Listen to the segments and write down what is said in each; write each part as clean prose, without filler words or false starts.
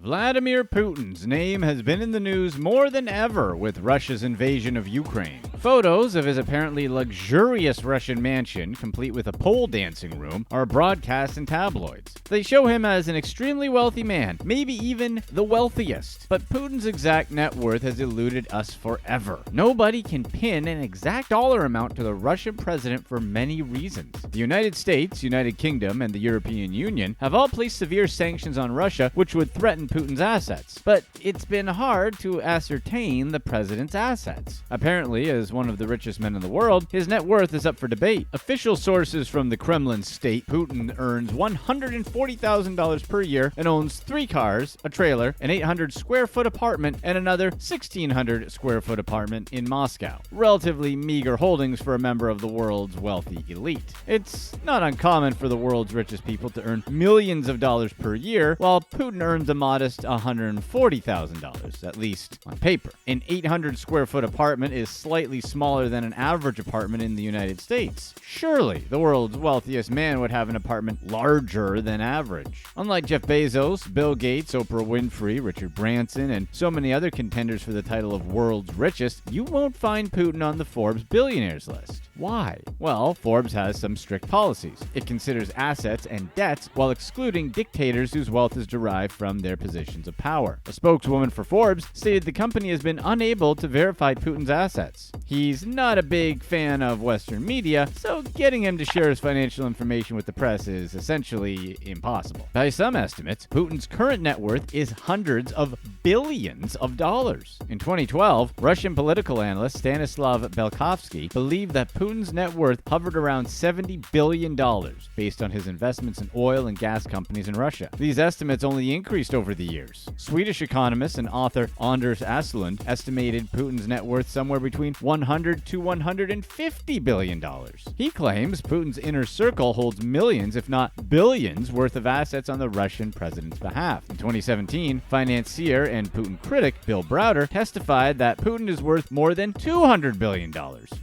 Vladimir Putin's name has been in the news more than ever with Russia's invasion of Ukraine. Photos of his apparently luxurious Russian mansion, complete with a pole dancing room, are broadcast in tabloids. They show him as an extremely wealthy man, maybe even the wealthiest. But Putin's exact net worth has eluded us forever. Nobody can pin an exact dollar amount to the Russian president for many reasons. The United States, United Kingdom, and the European Union have all placed severe sanctions on Russia, which would threaten Putin's assets. But it's been hard to ascertain the president's assets. Apparently, as one of the richest men in the world, his net worth is up for debate. Official sources from the Kremlin state Putin earns $140,000 per year and owns 3 cars, a trailer, an 800 square foot apartment, and another 1,600 square foot apartment in Moscow. Relatively meager holdings for a member of the world's wealthy elite. It's not uncommon for the world's richest people to earn millions of dollars per year, while Putin earns a modest $140,000, at least on paper. An 800 square foot apartment is slightly smaller than an average apartment in the United States. Surely, the world's wealthiest man would have an apartment larger than average. Unlike Jeff Bezos, Bill Gates, Oprah Winfrey, Richard Branson, and so many other contenders for the title of world's richest, you won't find Putin on the Forbes billionaires list. Why? Well, Forbes has some strict policies. It considers assets and debts while excluding dictators whose wealth is derived from their positions of power. A spokeswoman for Forbes stated the company has been unable to verify Putin's assets. He's not a big fan of Western media, so getting him to share his financial information with the press is essentially impossible. By some estimates, Putin's current net worth is hundreds of billions of dollars. In 2012, Russian political analyst Stanislav Belkovsky believed that Putin's net worth hovered around $70 billion based on his investments in oil and gas companies in Russia. These estimates only increased over the years. Swedish economist and author Anders Aslund estimated Putin's net worth somewhere between $100 to $150 billion. He claims Putin's inner circle holds millions, if not billions, worth of assets on the Russian president's behalf. In 2017, financier and Putin critic Bill Browder testified that Putin is worth more than $200 billion,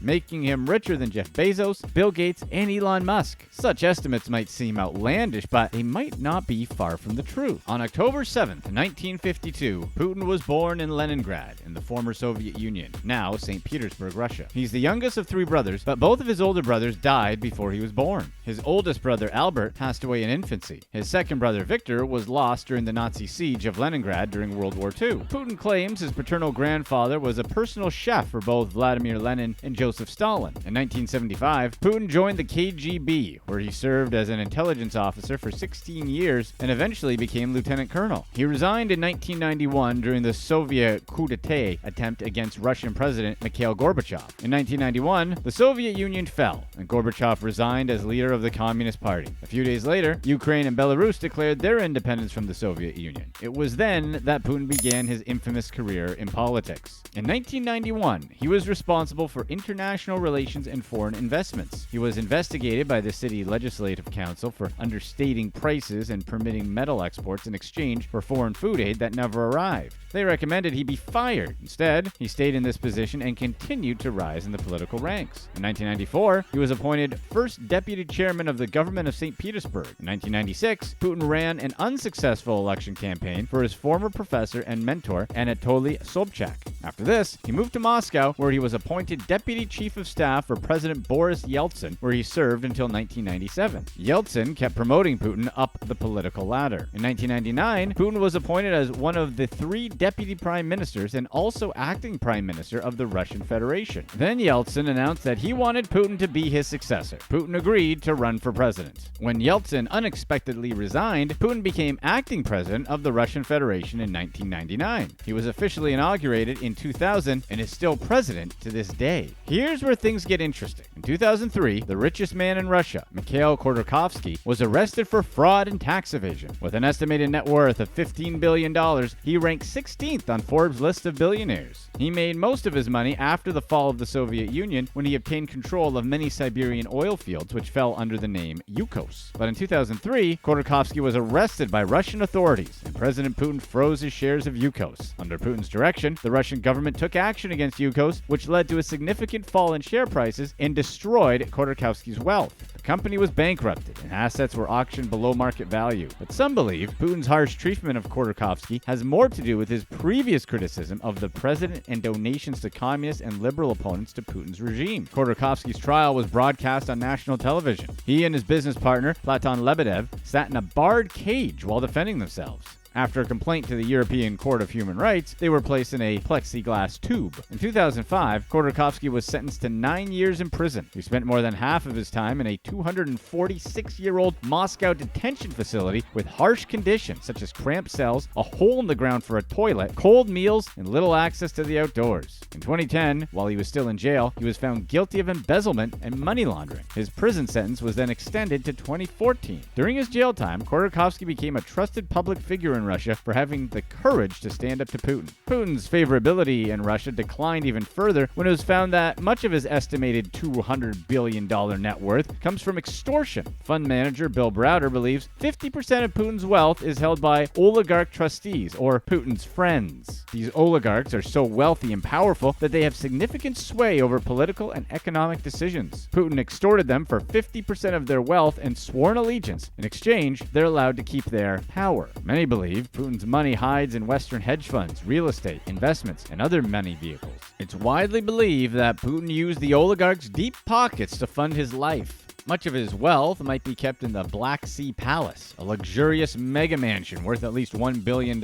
making him richer than Jeff Bezos, Bill Gates, and Elon Musk. Such estimates might seem outlandish, but they might not be far from the truth. On October 7th, 1952, Putin was born in Leningrad, in the former Soviet Union, now Saint Petersburg, Russia. He's the youngest of 3 brothers, but both of his older brothers died before he was born. His oldest brother, Albert, passed away in infancy. His second brother, Victor, was lost during the Nazi siege of Leningrad during World War II. Putin claims his paternal grandfather was a personal chef for both Vladimir Lenin and Joseph Stalin. In 1975, Putin joined the KGB, where he served as an intelligence officer for 16 years and eventually became lieutenant colonel. He resigned in 1991 during the Soviet coup d'etat attempt against Russian President Mikhail Gorbachev. In 1991, the Soviet Union fell, and Gorbachev resigned as leader of the Communist Party. A few days later, Ukraine and Belarus declared their independence from the Soviet Union. It was then that Putin began his infamous career in politics. In 1991, he was responsible for international relations and foreign investments. He was investigated by the City Legislative Council for understating prices and permitting metal exports in exchange for foreign food aid that never arrived. They recommended he be fired. Instead, he stayed in this position and continued to rise in the political ranks. In 1994, he was appointed first deputy chairman of the government of Saint Petersburg. In 1996, Putin ran an unsuccessful election campaign for his former professor and mentor, Anatoly Sobchak. After this, he moved to Moscow, where he was appointed deputy chief of staff for President Boris Yeltsin, where he served until 1997. Yeltsin kept promoting Putin up the political ladder. In 1999, Putin was appointed as one of the 3 deputy prime ministers and also acting prime minister of the Russian Federation. Then Yeltsin announced that he wanted Putin to be his successor. Putin agreed to run for president. When Yeltsin unexpectedly resigned, Putin became acting president of the Russian Federation in 1999. He was officially inaugurated in 2000 and is still president to this day. Here's where things get interesting. In 2003, the richest man in Russia, Mikhail Khodorkovsky, was arrested for fraud and tax evasion. With an estimated net worth of $15 billion, he ranked 16th on Forbes' list of billionaires. He made most of his money after the fall of the Soviet Union, when he obtained control of many Siberian oil fields which fell under the name Yukos. But in 2003, Khodorkovsky was arrested by Russian authorities, and President Putin froze his shares of Yukos. Under Putin's direction, the Russian Russian government took action against Yukos, which led to a significant fall in share prices and destroyed Khodorkovsky's wealth. The company was bankrupted and assets were auctioned below market value. But some believe Putin's harsh treatment of Khodorkovsky has more to do with his previous criticism of the president and donations to communist and liberal opponents to Putin's regime. Khodorkovsky's trial was broadcast on national television. He and his business partner, Platon Lebedev, sat in a barred cage while defending themselves. After a complaint to the European Court of Human Rights, they were placed in a plexiglass tube. In 2005, Khodorkovsky was sentenced to 9 years in prison. He spent more than half of his time in a 246-year-old Moscow detention facility with harsh conditions such as cramped cells, a hole in the ground for a toilet, cold meals, and little access to the outdoors. In 2010, while he was still in jail, he was found guilty of embezzlement and money laundering. His prison sentence was then extended to 2014. During his jail time, Khodorkovsky became a trusted public figure in Russia for having the courage to stand up to Putin. Putin's favorability in Russia declined even further when it was found that much of his estimated $200 billion net worth comes from extortion. Fund manager Bill Browder believes 50% of Putin's wealth is held by oligarch trustees, or Putin's friends. These oligarchs are so wealthy and powerful that they have significant sway over political and economic decisions. Putin extorted them for 50% of their wealth and sworn allegiance. In exchange, they're allowed to keep their power. Many believe Putin's money hides in Western hedge funds, real estate, investments, and other money vehicles. It's widely believed that Putin used the oligarchs' deep pockets to fund his life. Much of his wealth might be kept in the Black Sea Palace, a luxurious mega mansion worth at least $1 billion.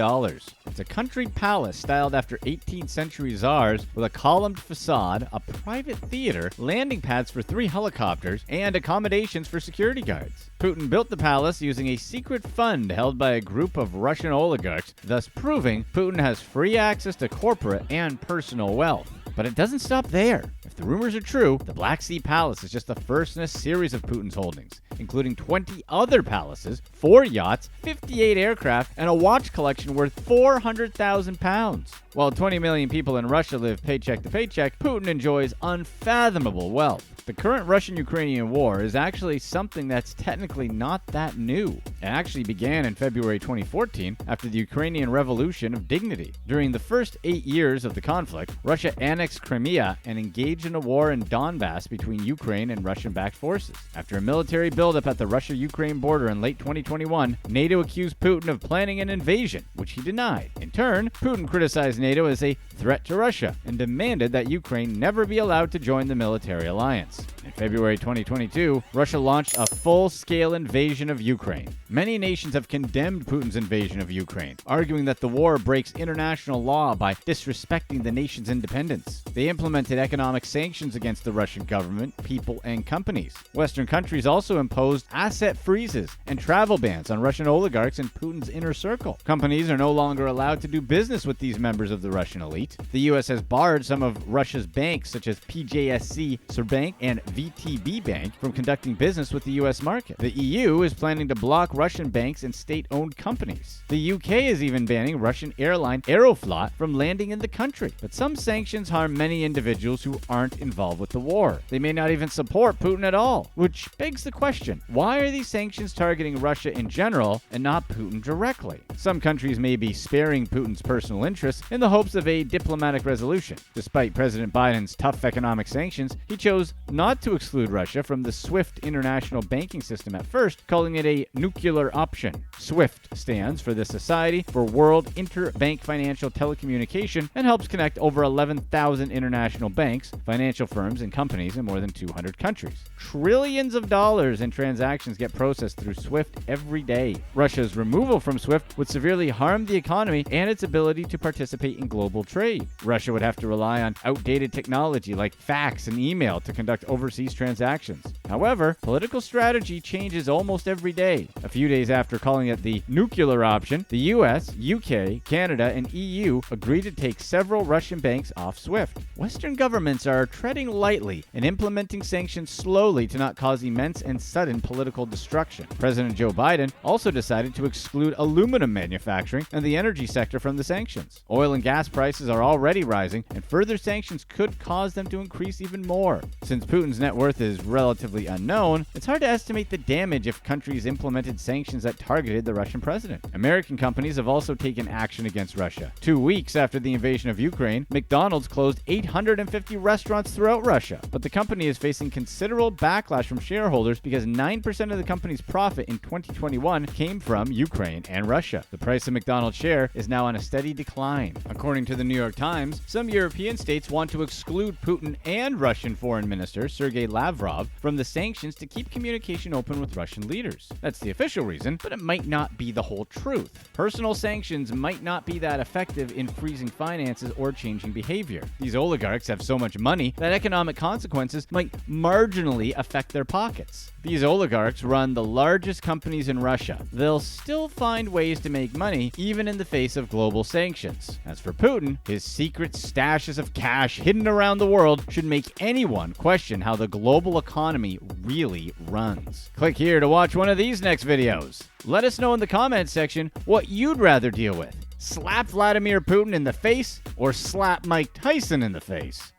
It's a country palace styled after 18th century czars with a columned facade, a private theater, landing pads for 3 helicopters, and accommodations for security guards. Putin built the palace using a secret fund held by a group of Russian oligarchs, thus proving Putin has free access to corporate and personal wealth. But it doesn't stop there. If the rumors are true, the Black Sea Palace is just the first in a series of Putin's holdings, including 20 other palaces, 4 yachts, 58 aircraft, and a watch collection worth £400,000. While 20 million people in Russia live paycheck to paycheck, Putin enjoys unfathomable wealth. The current Russian-Ukrainian war is actually something that's technically not that new. It actually began in February 2014 after the Ukrainian Revolution of Dignity. During the first 8 years of the conflict, Russia annexed Crimea and engaged in a war in Donbass between Ukraine and Russian-backed forces. After a military buildup at the Russia-Ukraine border in late 2021, NATO accused Putin of planning an invasion, which he denied. In turn, Putin criticized NATO as a threat to Russia and demanded that Ukraine never be allowed to join the military alliance. In February 2022, Russia launched a full-scale invasion of Ukraine. Many nations have condemned Putin's invasion of Ukraine, arguing that the war breaks international law by disrespecting the nation's independence. They implemented economic sanctions against the Russian government, people, and companies. Western countries also imposed asset freezes and travel bans on Russian oligarchs in Putin's inner circle. Companies are no longer allowed to do business with these members of the Russian elite. The U.S. has barred some of Russia's banks, such as PJSC, Sberbank, and VTB Bank, from conducting business with the U.S. market. The EU is planning to block Russian banks and state-owned companies. The UK is even banning Russian airline Aeroflot from landing in the country. But some sanctions harm many individuals who aren't involved with the war. They may not even support Putin at all, which begs the question, why are these sanctions targeting Russia in general and not Putin directly? Some countries may be sparing Putin's personal interests in the hopes of a diplomatic resolution. Despite President Biden's tough economic sanctions, he chose not to exclude Russia from the SWIFT international banking system at first, calling it a nuclear option. SWIFT stands for the Society for World Interbank Financial Telecommunication and helps connect over 11,000 international banks, financial firms, and companies in more than 200 countries. Trillions of dollars in transactions get processed through SWIFT every day. Russia's removal from SWIFT would severely harm the economy and its ability to participate in global trade. Russia would have to rely on outdated technology like fax and email to conduct overseas transactions. However, political strategy changes almost every day. A few days after calling it the nuclear option, the US, UK, Canada, and EU agreed to take several Russian banks off SWIFT. Western governments are are treading lightly and implementing sanctions slowly to not cause immense and sudden political destruction. President Joe Biden also decided to exclude aluminum manufacturing and the energy sector from the sanctions. Oil and gas prices are already rising, and further sanctions could cause them to increase even more. Since Putin's net worth is relatively unknown, it's hard to estimate the damage if countries implemented sanctions that targeted the Russian president. American companies have also taken action against Russia. 2 weeks after the invasion of Ukraine, McDonald's closed 850 restaurants throughout Russia, but the company is facing considerable backlash from shareholders because 9% of the company's profit in 2021 came from Ukraine and Russia. The price of McDonald's share is now on a steady decline. According to the New York Times, some European states want to exclude Putin and Russian Foreign Minister Sergei Lavrov from the sanctions to keep communication open with Russian leaders. That's the official reason, but it might not be the whole truth. Personal sanctions might not be that effective in freezing finances or changing behavior. These oligarchs have so much money that economic consequences might marginally affect their pockets. These oligarchs run the largest companies in Russia. They'll still find ways to make money even in the face of global sanctions. As for Putin, his secret stashes of cash hidden around the world should make anyone question how the global economy really runs. Click here to watch one of these next videos. Let us know in the comments section what you'd rather deal with. Slap Vladimir Putin in the face or slap Mike Tyson in the face?